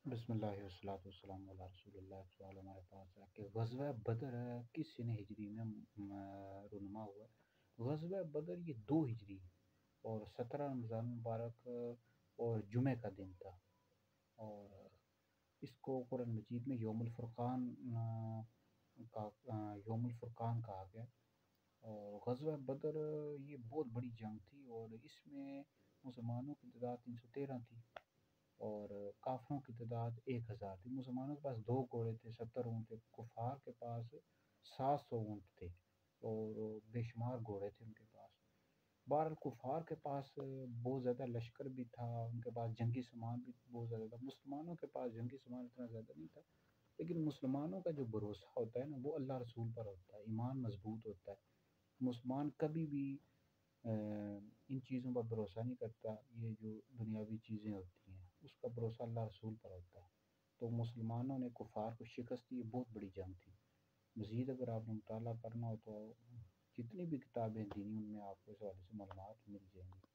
بسم اللہ والصلاۃ والسلام علی رسول اللہ۔ ایک سوال ہمارے پاس ہے کہ غزوہ بدر کس سنہ ہجری میں رونما ہوا ہے؟ غزوہ بدر یہ 2 ہجری اور 17 رمضان مبارک اور جمعہ کا دن تھا، اور اس کو قرآن مجید میں یوم الفرقان یوم الفرقان کہا گیا۔ اور غزوہ بدر یہ بہت بڑی جنگ تھی، اور اس میں مسلمانوں کی تعداد 313 تھی اور کافروں کی تعداد 1000 تھی۔ مسلمانوں کے پاس 2 گھوڑے تھے، 70 اونٹ تھے، کفار کے پاس 700 اونٹ تھے اور بے شمار گھوڑے تھے ان کے پاس۔ بہرحال کفار کے پاس بہت زیادہ لشکر بھی تھا، ان کے پاس جنگی سامان بھی بہت زیادہ تھا۔ مسلمانوں کے پاس جنگی سامان اتنا زیادہ نہیں تھا، لیکن مسلمانوں کا جو بھروسہ ہوتا ہے نا وہ اللہ رسول پر ہوتا ہے، ایمان مضبوط ہوتا ہے۔ مسلمان کبھی بھی ان چیزوں پر بھروسہ نہیں کرتا، یہ جو دنیاوی چیزیں ہوتی ہیں اس کا بھروسہ اللہ رسول پر ہوتا ہے۔ تو مسلمانوں نے کفار کو شکست دی، یہ بہت بڑی جنگ تھی۔ مزید اگر آپ نے مطالعہ کرنا ہو تو جتنی بھی کتابیں دینی ان میں آپ کو اس حوالے سے معلومات مل جائیں گی۔